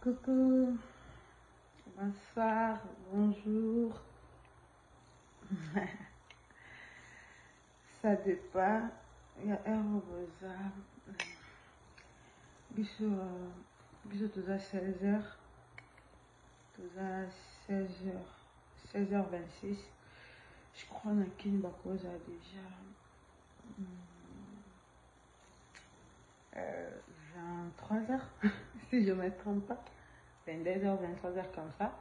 Coucou, bonsoir, bonjour. Ça dépend. Il y a un reposa. Bisous, tous à 16h. Tous à 16h26. Je crois que Kin Bakoza a déjà 23h, si je ne me trompe pas. 22h, 23h comme ça.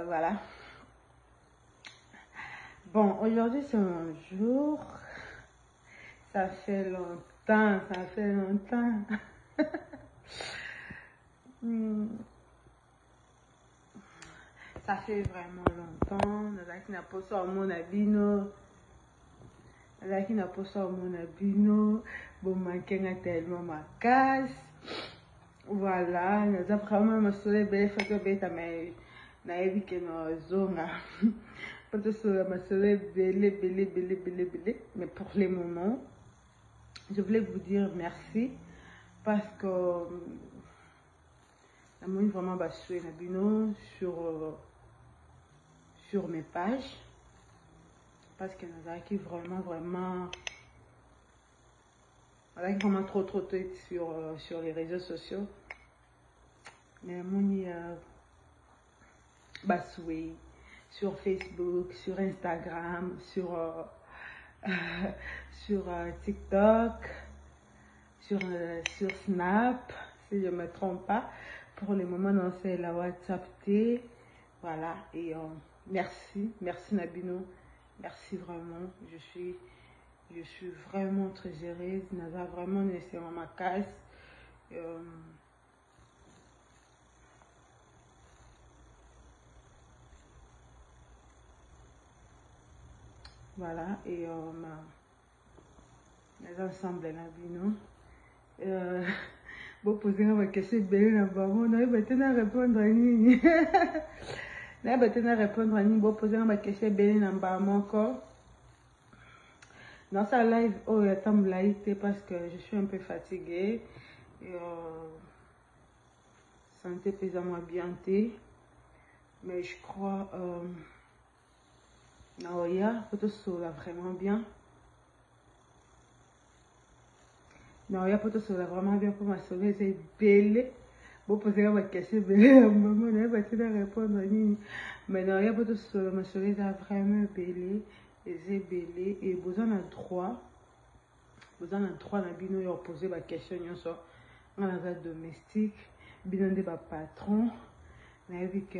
Voilà. Bon, aujourd'hui c'est mon jour. Ça fait longtemps, ça fait longtemps. Ça fait vraiment longtemps. Nazaki n'a pas ça mon abino. Nazaki n'a pas ça mon abino. Bon, manquer tellement ma casse. Voilà, nous avons vraiment ma soleil belle fait que bête mais naïvi que nos zones. Peut-être ma soleil belle. Mais pour le moment, je voulais vous dire merci parce que j'ai vraiment basé Nabino sur mes pages parce que nous avons vraiment trop sur les réseaux sociaux. Mais mon basoué sur Facebook, sur Instagram, sur TikTok, sur Snap, si je ne me trompe pas. Pour le moment, non, c'est la WhatsApp T. Voilà, et merci Nabino, merci vraiment. Je suis vraiment très heureuse. Naza vraiment laissé ma casse. Voilà, et les ensembles Nabino. Bon, poser ma question belle na bamo, na batena répondre à nini. Na batena répondre à nini, bon poser ma question belle na bamo encore. Dans sa live, oh, il y a tant de light parce que je suis un peu fatiguée. Et santé pesamment bien. Mais je crois, Naoya, photo sola vraiment bien. Naoya, photo sola vraiment bien pour ma soleil, c'est belle. Bon, poser ma question belle, maman, on va te répondre à nini. Mais Naoya, photo sola, ma soleil, c'est vraiment belle. Et c'est belle. Et vous en avez trois. Vous en avez trois, Nabino, et poser ma question, on a un domestique, bien de ma patron. On a vu que.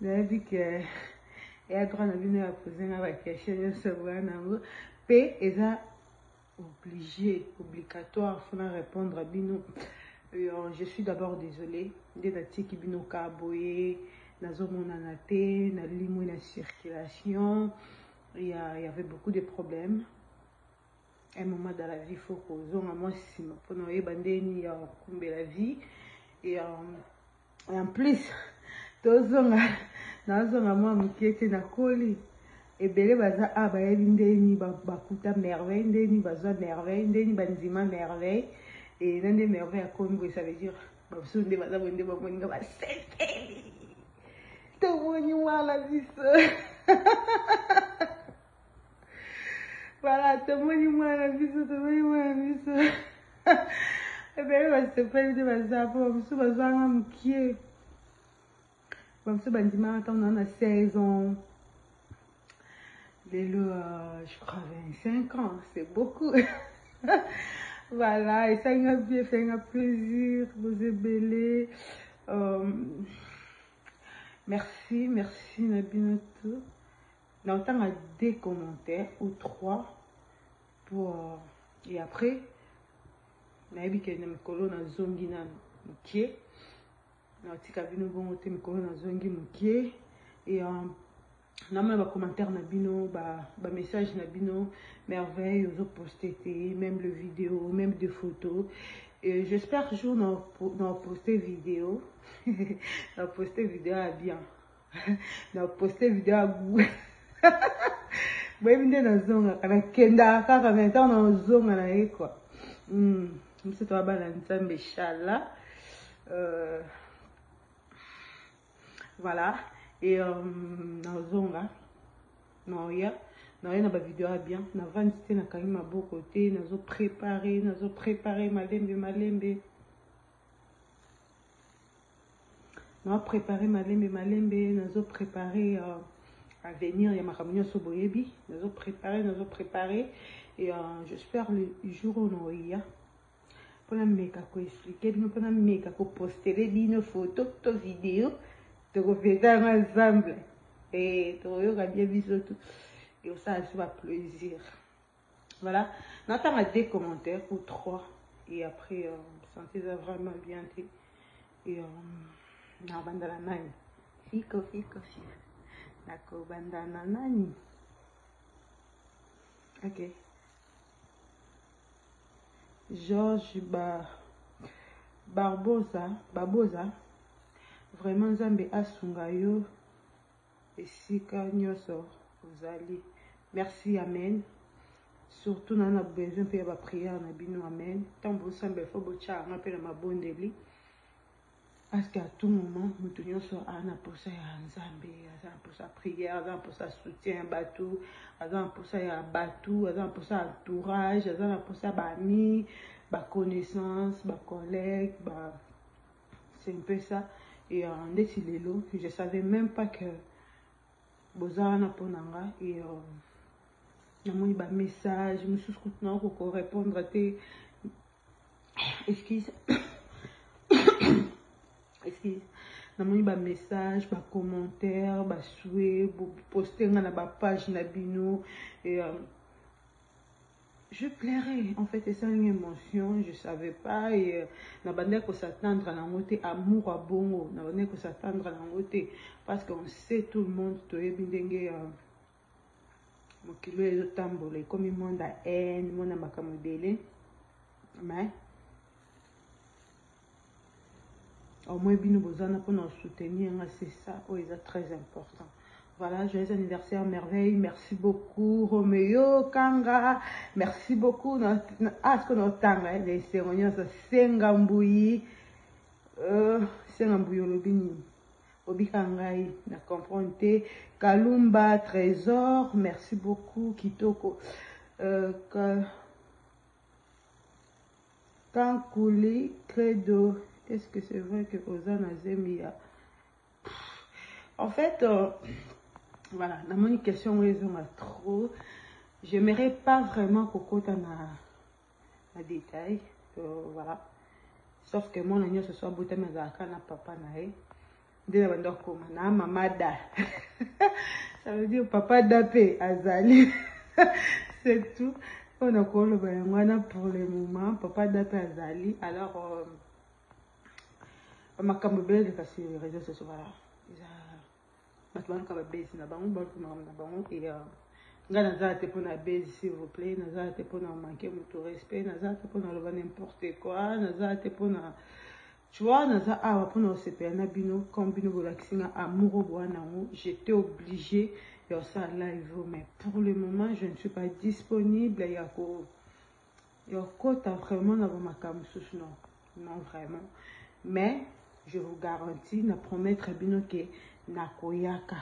Et à droite, on a posé ma question, P est obligatoire, il faut répondre à Bino. Je suis d'abord désolée. Des dates qui Bino Kaboye, Nazo Monanate, na limo la circulation. Il y avait beaucoup de problèmes. Un moment dans la vie, il faut qu'on ait moi si ma pour nous bandeni ya la vie. Et en plus, nazonga moi mkiete na koli. Ebele baza abayebi ndeni bakuta merveille, ndeni baza merveille, ndeni bandima merveille. Et l'un des merveilles à Congo, ça veut dire babso nde baza bonde bamoninga basepeli. Tomoni moi la vie. Voilà, tomoni moi la vie, tomoni moi la vie. Ebele basepeli nde baza po babso bazanga mkie. Babso bandima attend on a 16 ans. Je crois 25 ans, c'est beaucoup. Voilà, et ça m'a bien fait un plaisir, vous ébellez. Merci Nabinoto. Dans le temps, à des commentaires ou 3 pour. Et après, Nabi qui est dans le colon à Zongi na Mouké. Natika Bino bon côté le colon à Zongi Mouké. Et non mais les commentaires Nabino, bah message Nabino, merveille, aux posté même le vidéo, même des photos. Et j'espère que jour dans poster vidéo, dans poster vidéo à bien, dans poster vidéo à goût. Moi, je suis dans la zone, quand kenda, quand maintenant dans la zone, quoi. c'est toi balanzambe inchallah. Voilà. Et nazonga noya na ba vidéo bien na vanité na kangi maboko te nazo préparer malembe na préparer malembe nazo préparer à venir ya makamyo so boyebi nazo préparer et j'espère le jour où noya pour la meka ko expliquer bino pour la meka ko poster bino photo to vidéo de refaire ensemble et to bien biso tout et ça va plaisir. Voilà, n'attends des commentaires ou 3 et après sentez ça vraiment bien et na bandala nani fiko nako bandana nani. Ok, Georges Barbosa vraiment nzambe asunga yo esika nyoso ozali. Merci, amen. Surtout dans notre besoin de faire prière na bino, amen. Tant que vous semblez faut bocha on appelle ma bonne débli. Parce qu'à tout moment nous tenions sur ana pour ça ya nzambe, azan pour sa prière, azan pour sa soutien bateau, azan pour ça ya bateau, azan pour ça entourage, azan pour ça bami, ba connaissance, ba collègue, ba c'est un peu ça. Et en décidélo, je savais même pas que bozana ponanga et namoni ba message mususu kutuna ko répondre te excuse namoni ba message ba commentaire ba souhait poster na ba page na bino et je plairais en fait, c'est ça une émotion, je savais pas et na bande ko s'attendre à l'angoté amour à bongo na bande ko s'attendre à l'angoté parce qu'on sait tout le monde to ebindenge mokilo ezo tambola comme monde à haine monde à makamodele mais au moins bino bozana pour nous soutenir, c'est ça oh c'est très important. Voilà, joyeux anniversaire merveille, merci beaucoup Roméo Kanga, merci beaucoup ce qu'on entend les cérémonies ça Sengambouyi Lobini Obikangai na comprendre Kalumba Trésor, merci beaucoup Kitoko Kankouli Credo. Est-ce que c'est vrai que Ozana Zemia en fait voilà, dans mon question raison trop, j'aimerais pas vraiment cocotte na détail voilà, sauf que mon agneau ce soit beauté mais à na papa nae de la bande comme na maman da ça veut dire papa dapé azali c'est tout on a quoi le bain pour le moment papa dapé azali alors ma camobile de passer les réseaux sociaux voilà maintenant base na bango na bango et nga nazate pour na base s'il vous plaît nazate pour na manquer mon respect nazate pour na le n'importe quoi nazate pour na tu vois naza awa pour na sepe na bino comme bino bolakisinga amour bwana ngo j'étais obligée de ça live mais pour le moment je ne suis pas disponible yako t'as vraiment na makambo susu non vraiment mais je vous garantis na promettre bino que nakoyaka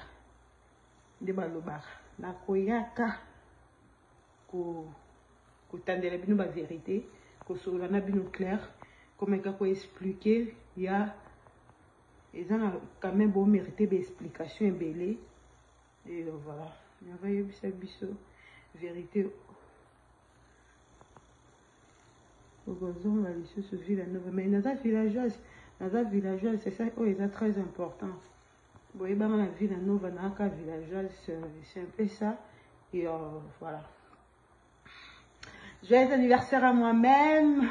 de balobaka nakoyaka ko tandela bino ba vérité ko sola na bino clair comme ka ko expliquer ya ezana quand même bon mériter des explications belé et voilà on va y biso vérité Ogozon la lisusu Villanova mais naza villageoise c'est ça oh c'est très important. Boye banga la Villanova naka villageoise c'est un peu ça et voilà. Joyeux anniversaire à moi-même.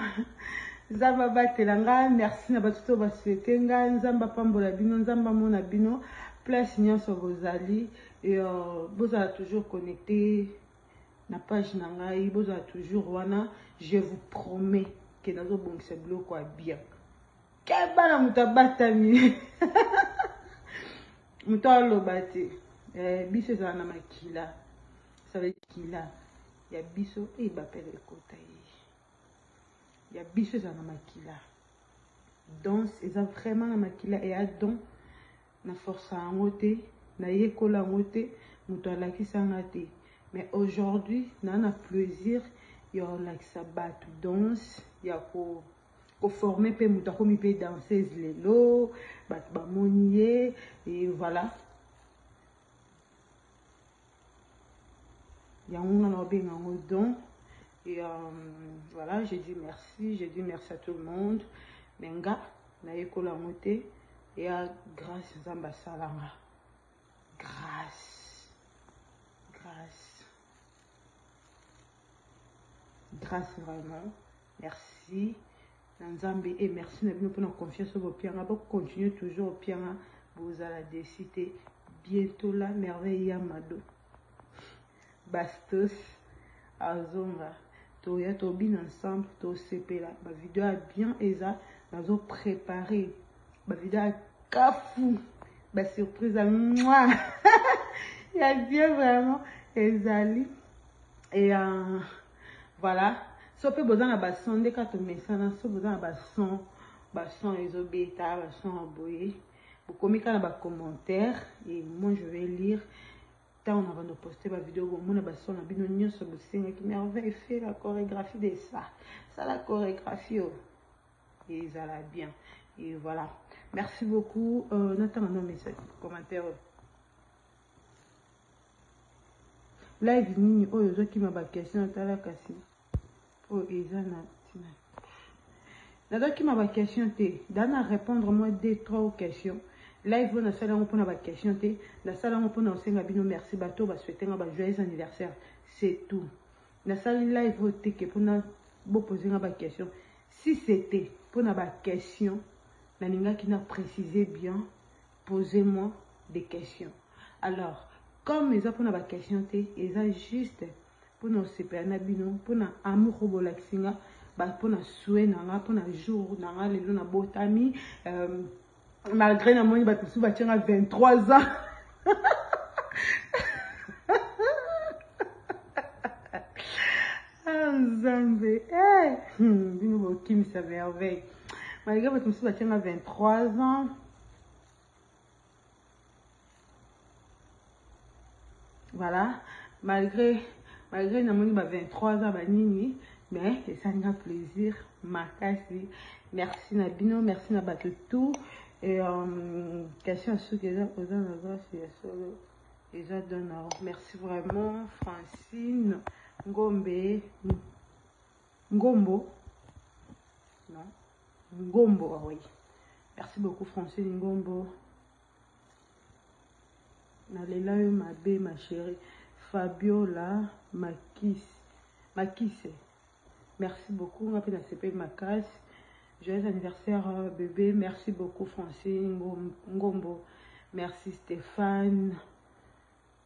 Nzamba batelanga, merci na batuto baswete nga nzamba pambola bino nzamba mona bino place nyonso bozali et bozala toujours connecté na page na ngai bozala toujours wana je vous promets que nazo bongisa biloko ya bien kebana mutabatami mutaloba te biso ezala na makila ça veut dire kila ya biso e bapele ekota ye Il y a biche dans la makila. Donc, ils ont vraiment la makila et à don. Na force à ngote, na yekola ngote, mutuala qui s'engate. Mais aujourd'hui, on a plaisir, il y a la sabat danse, il y a ko former pe mutuako mi pe danseuse lelo, bat ba monier et voilà. Il y a un bien en don. Et voilà, j'ai dit merci à tout le monde. Menga, na yekola ngote. Et grâce à Zambasalanga. Grâce vraiment. Merci. Nzambe et merci pour notre confiance au Pianga. Pour continuer toujours au Pianga. Vous allez décider bientôt la merveille Yamado. Bastos. Azonga. Toya Tobin ensemble. To CP là. Ma vidéo a bien eza. Nous avons préparé. Ma vidéo a cafou. Ma surprise à moi. Il y a bien vraiment Ezali. Et voilà. Si on peut besoin de basson, dès qu'on met ça, si on a besoin de basson, ils ont bêta, basson aboyé. Vous communiquez dans les commentaires et moi je vais lire. Tant on a de poster ma vidéo, mon basson a bien union sur le signe qui merveille fait la chorégraphie de ça. Ça la chorégraphie. Et ça l'a bien. Et voilà. Merci beaucoup. N'attends un message, commentaire. Live ni oh yo qui m'a ba question tala kasi. Oh ezana tina. Na qui m'a ba question te. Dana répondre moi 2-3 questions. Live na sala on pona ba question te. Na sala on pona osenga bino merci bato ba souhaiter ba joyeux anniversaire. C'est tout. Na sala live te que pona bo poser ba question. Si c'était pour na ba question, na ninga qui n'a précisé bien, posez-moi des questions. Alors comme ils ont pour la question, ils ont juste pour nous séparer bino, pour nous amour bolaxinga, pour nous souhaiter nanga, pour nous jour nanga les luna botami, malgré na moni batu suba tchenga 23 ans. Zambé, bino bokim sa merveille. Malgré batu suba tchenga 23 ans. Voilà, malgré namoni 23 ans banini, mais ça n'a plaisir, makasi. Merci Nabino, merci Nabato tout. Et question à ceux qui merci vraiment Francine Ngombo, non, Ngombo, oui. Merci beaucoup Francine Ngombo. Nalela yo mabe ma chérie Fabiola Makise. Merci beaucoup. On a fait CP Makas. Joyeux anniversaire bébé. Merci beaucoup Francine Ngombo. Merci Stéphane.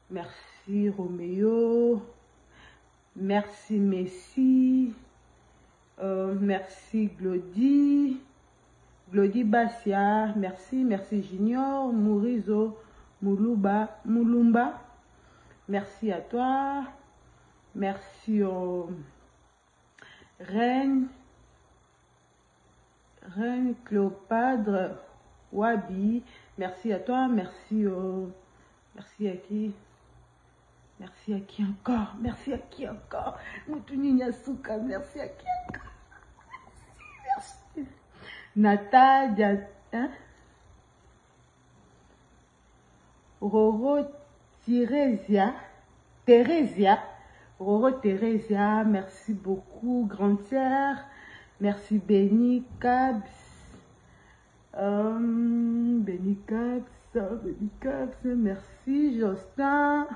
Merci Roméo. Merci Messi. Merci Glody Bassia. Merci Junior Mourizo. Moulumba, merci à toi, merci Reine Cléopâtre Wabi, merci à toi, merci à qui encore, Moutouni Nyasuka, merci à qui encore, merci. Natalia, hein? Roro Theresia, merci beaucoup, grande sœur, merci Benny Cabs, merci Justin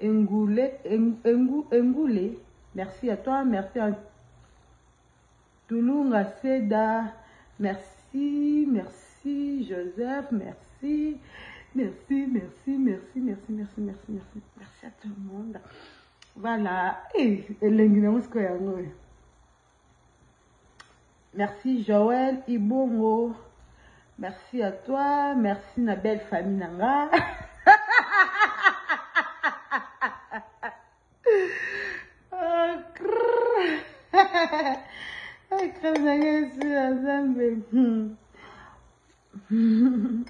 Ngoulé, merci à toi, merci à Toulounga Seda, merci Joseph, merci à tout le monde. Voilà. Merci Joël Ibongo. Merci à toi. Merci na belle famille nanga. Crème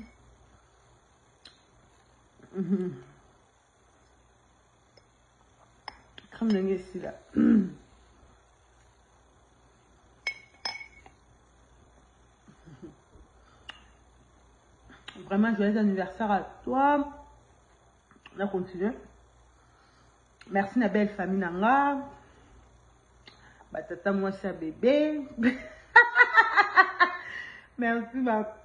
de ici là. Vraiment, joyeux anniversaire à toi. On va continuer. Merci ma belle famille Nanga. Bah, tata, moi, c'est un bébé. Merci, bah.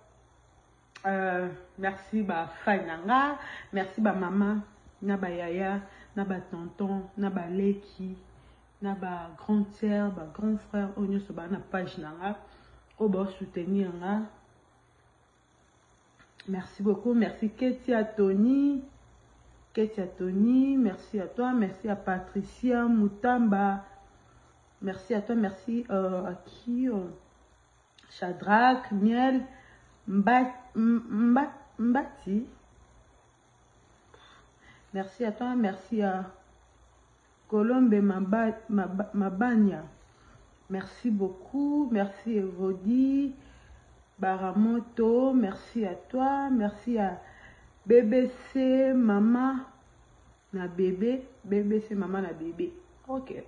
Merci, bah, Faye Nanga. Merci, bah, maman. Naba yaya. Naba tonton. Naba leki. Naba grande sœur. Bah, grand frère. On y a na page Nanga. On va soutenir Nanga. Merci beaucoup. Merci, Ketia Tony. Ketia Tony. Merci à toi. Merci à Patricia Moutamba. Merci à toi, merci à qui Shadrach, Miel, Mbati. Merci à toi, merci à Colombe Mabania. Merci beaucoup, merci Evodi, Baramoto, merci à toi, merci à BBC Maman na bébé, BBC Maman na bébé. Ok.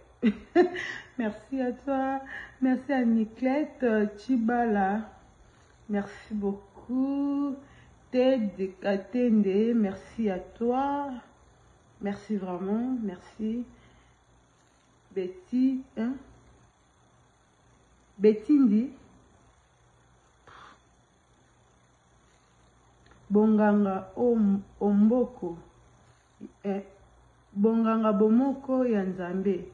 Merci à toi. Merci à Niclette Chibala. Merci beaucoup. Ted Katende. Merci à toi. Merci vraiment. Merci. Betty. Hein? Betindi. Bonganga Omboko. Bonganga Bomoko Yanzambe.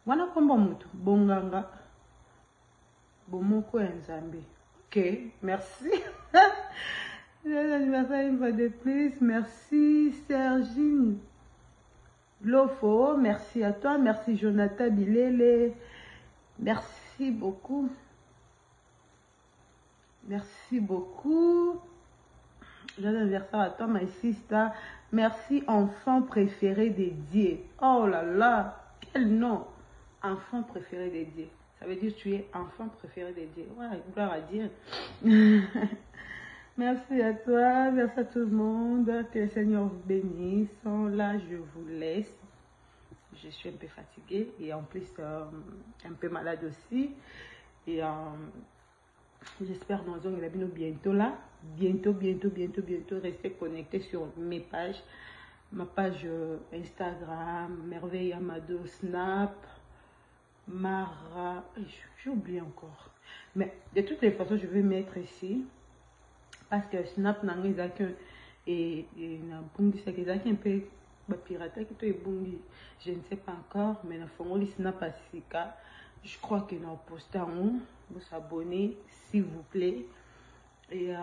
Wana komba mutu bonganga bomoko ya nzambe. Ok, merci. L'anniversaire une fois de plus. Merci Sergine Lofo, merci à toi. Merci Jonathan Bilele. Merci beaucoup. Merci beaucoup. Joyeux anniversaire à toi, my sister. Merci enfant préféré des dieux. Oh là là, quel nom! Enfant préféré des dieux. Ça veut dire que tu es enfant préféré des dieux. Ouais, gloire à Dieu. Merci à toi, merci à tout le monde. Que le Seigneur vous bénisse. Là, je vous laisse. Je suis un peu fatiguée et en plus un peu malade aussi. Et j'espère dans un bientôt là. Bientôt. Restez connectés sur mes pages. Ma page Instagram, Merveille Amado, Snap. Mara, j'ai oublié encore. Mais de toutes les façons, je vais mettre ici. Parce que Snap n'a rien et n'a un peu piraté qui est bungi. Je ne sais pas encore, mais na fongoli Snap à Sika. Je crois que n'a posté en haut. Vous abonnez, s'il vous plaît. Et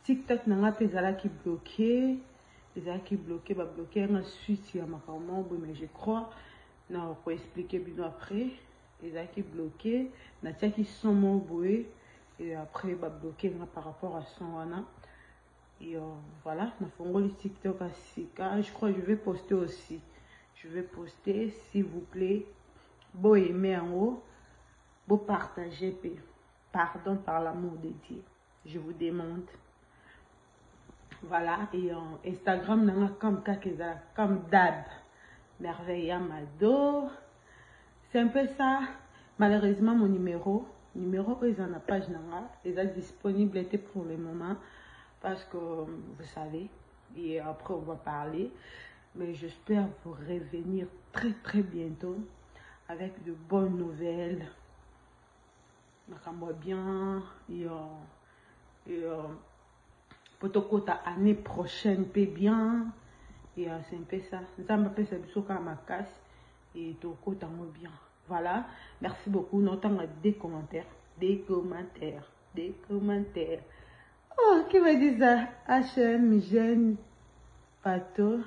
TikTok n'a pas ezala qui bloqué. Ezala qui bloqué, va bloquer ensuite il y a ma mais je crois. Non, pour expliquer bien après, les gens qui bloqués, na tia qui sont boués et après bah bloquer par rapport à son wana et voilà, na fongo le TikTok à Sika. Je crois que je vais poster aussi. Je vais poster, s'il vous plaît. Beau aimer en haut, beau partager, pardon par l'amour de Dieu. Je vous demande. Voilà, et Instagram n'a comme Dab. Merveille Amado. C'est un peu ça. Malheureusement, mon numéro est en la page Nanga. Il est disponible pour le moment. Parce que vous savez. Et après, on va parler. Mais j'espère vous revenir très bientôt. Avec de bonnes nouvelles. Macambo bien. Et pour ta année prochaine, peut bien. Et c'est un peu ça. Ça m'a fait ma casse. Et tout bien. Voilà. Merci beaucoup. N'entends des commentaires. Oh, qui m'a dit ça? HM, Jeanne, Pato.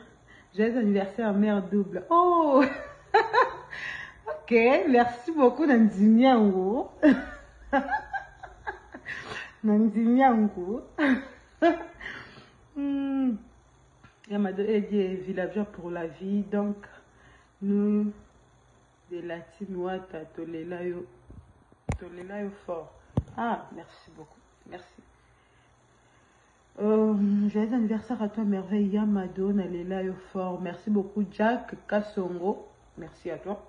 Joyeux anniversaire, mère double. Oh! Ok. Merci beaucoup, Nandinyango. Yamadou villageois pour la vie, donc nous de la Timoata Tolelayo fort. Ah, merci beaucoup. Joyeux anniversaire à toi, merveille Yamado, Nalela fort. Merci beaucoup, Jack Kassongo. Merci à toi.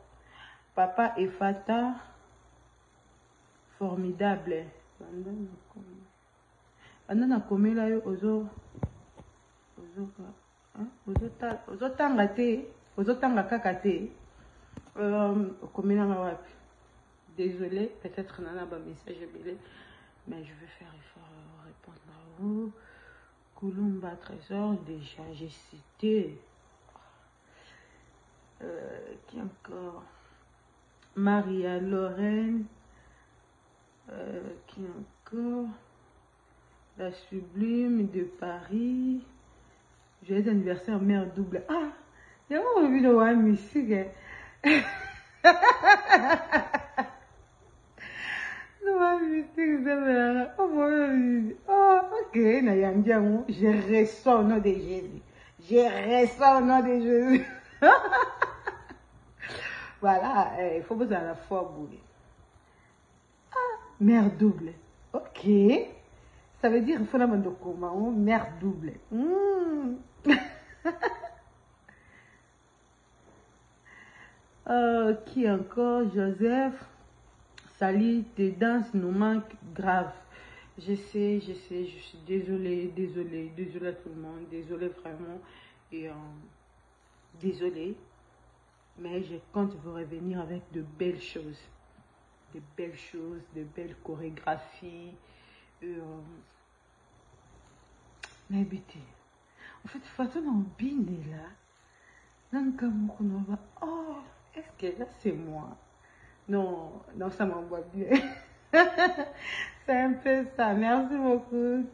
Papa et Fata, formidable. Pendant que là, ozotanga te, ozotanga kaka te. Désolé, peut-être nana ba message belé, mais je vais faire effort répondre à vous. Koulumba Trésor, déjà j'ai cité. Qui encore? Maria Lorraine. Qui encore? La Sublime de Paris. Joyeux anniversaire, mère double. Ah, il y a une vidéo à musique. Oh, ok, je reçois au nom de Jésus. Je reçois au nom de Jésus. Voilà, il faut vous en la foi bouler. Ah, mère double. Ok. Ça veut dire qu'il faut la main de comment? Mère double. Qui encore? Joseph. Salut, tes danses nous manquent grave. Je sais, je suis désolée à tout le monde, désolée vraiment, et désolée, mais je compte vous revenir avec de belles choses, de belles chorégraphies, mais habitez, en fait, façon en bine là, oh, est-ce que là c'est moi? Non, non, ça m'envoie bien. C'est un peu ça. Merci beaucoup.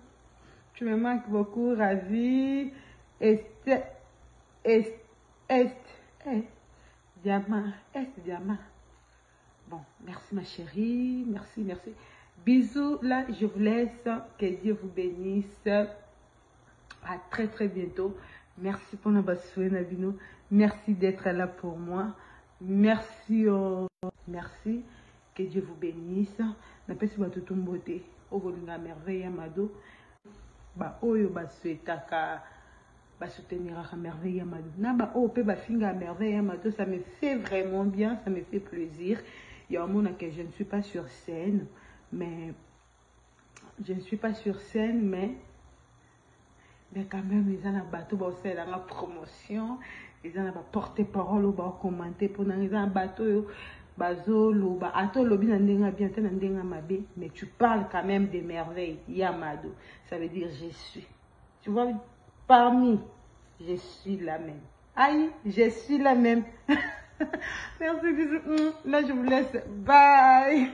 Tu me manques beaucoup, ravi. Diamant. Bon, merci ma chérie. Merci. Bisous. Là, je vous laisse. Que Dieu vous bénisse. À très bientôt. Merci pour nos basoués, Nabino. Merci d'être là pour moi. Merci. Merci. Que Dieu vous bénisse. Napesi bato tumbote. Ogolinga merveille Yamado. Ba oyo ba souhaitaka ba soutenir à merveille Yamado. Na ba o pe ba finga merveille Yamado, ça me fait vraiment bien, ça me fait plaisir. Il y a un moment que je ne suis pas sur scène, mais quand même ils ont un bateau ba faire la promotion, ils ont un porte-parole ou ba commenter pour ils ont un bateau Bazolo, mais tu parles quand même des merveilles, Yamado. Ça veut dire je suis. Tu vois, parmi, je suis la même. Aïe, je suis la même. Merci, bisous. Là, je vous laisse. Bye.